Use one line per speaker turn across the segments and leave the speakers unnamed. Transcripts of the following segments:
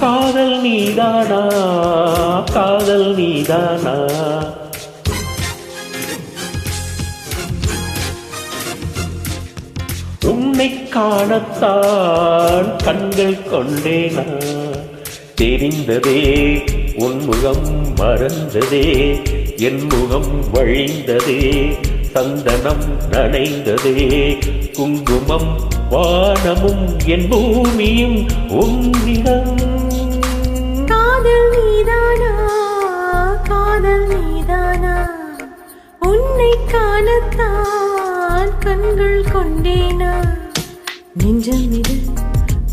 காதல் நீதானா, காதல் நீதானா, உன்னை காணத்தான் கண்கள் கொண்டேனா, தெரிந்ததே உன் முகம் மறந்ததே, என் முகம் வழிந்ததே, சந்தனம் நனைந்ததே, குங்குமம் வானமும் என் பூமியும் உன்னிடம்.
காதல் நீதானா, காதல் நீதானா, உன்னை காணத்தான் கண்கள் கொண்டேனா, நெஞ்சம் இது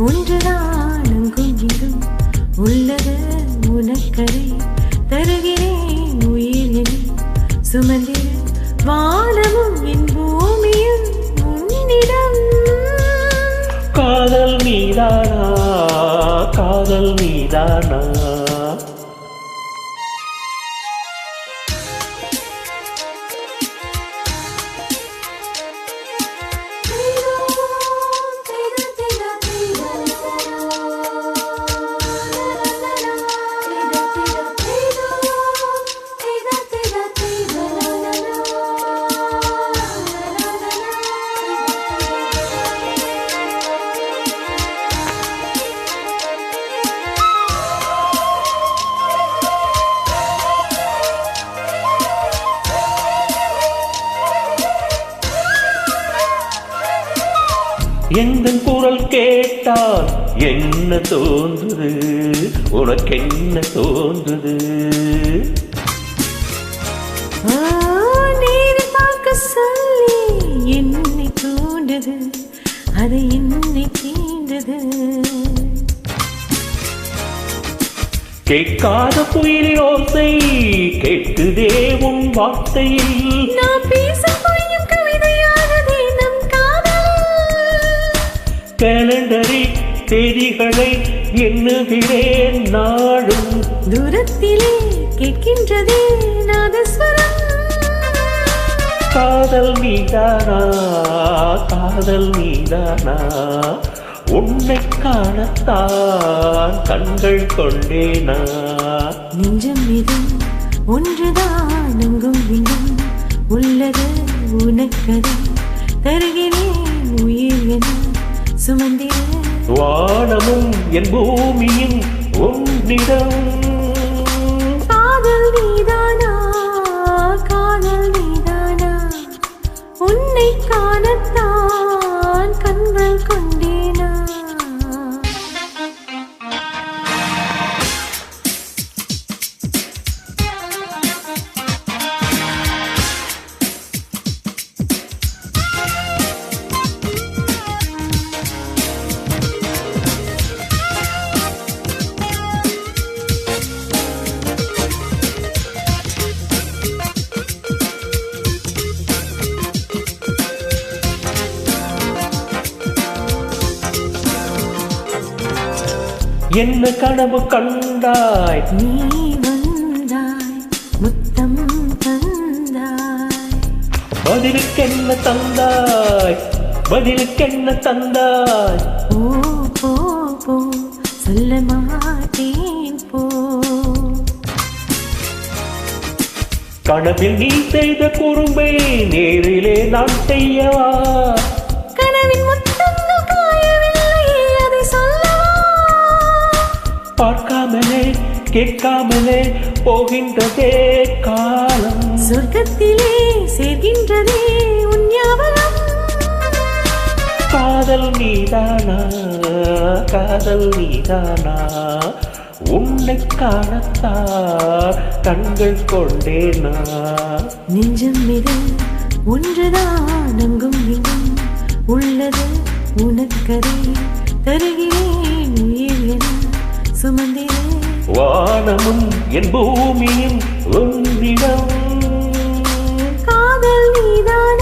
ஒன்றுதான் அங்கும் உள்ளது உனக்கரை தருகிறேன் உயிர் என சுமந்திர வானமும் என் பூமியும் உன்னிடம்.
காதல் நீதானா, காதல் நீதானா, எந்தன் குரல் கேட்டால் என்ன தோன்றுது, உனக்கென்ன தோன்றுது?
நேரி பார்க்க சொல்லி என்னை தூண்டது, அது என்னை தீண்டது.
கேட்காத புயலின் ஓசை கேட்குதே உன் வார்த்தையில்,
நான் பேச போயும் கவிதையானதே நம் காதல்.
கேலண்டரில் தேதிகளை எண்ணுகிறேன் நாடும்,
தூரத்திலே கேட்கின்றதே நாதஸ்வரம்.
காதல் நீதானா, காதல் நீதானா, உன்னை காணத்தான் கண்கள் கொண்டேனா,
நெஞ்சம் இது ஒன்றுதான் அங்கும் இங்கும் உள்ளது உனக்கதை தருகிறேன் உயிர் என சுமந்திர
வானமும் என் பூமியும் உன்னிடம்.
காதல் நீதானா, காதல் நீதானா, உன்னை காணத்தான் கண்கள் கொண்டேனா.
என்ன கனவு கண்டாய்,
நீ வந்தாய் முத்தம் தந்தாய்,
பதிலுக்கென்ன தந்தாய், பதிலுக்கென்ன தந்தாய்?
ஓ போ போ சொல்ல மாட்டேன் போ.
கனவில் நீ செய்த குறும்பை நேரிலே நான் செய்யவா,
கனவின் முத்தம் காயவில்லை அதை சொல்லவா,
பார்க்காமலே கேட்காமலே போகின்றதே காலம்,
சொர்க்கத்திலே சேர்கின்றதே உன் ஞாபகம்.
காதல் நீதானா, காதல் நீதானா, உன்னை காணத்தான் கண்கள் கொண்டேனா,
நெஞ்சம் இது ஒன்றுதான் அங்கும் இங்கும் உள்ளது உனக்கரை தருகிறேன் உயிர் என சுமந்திர
வானமும் என் பூமியும் உன்னிடம்.
காதல் நீதானா,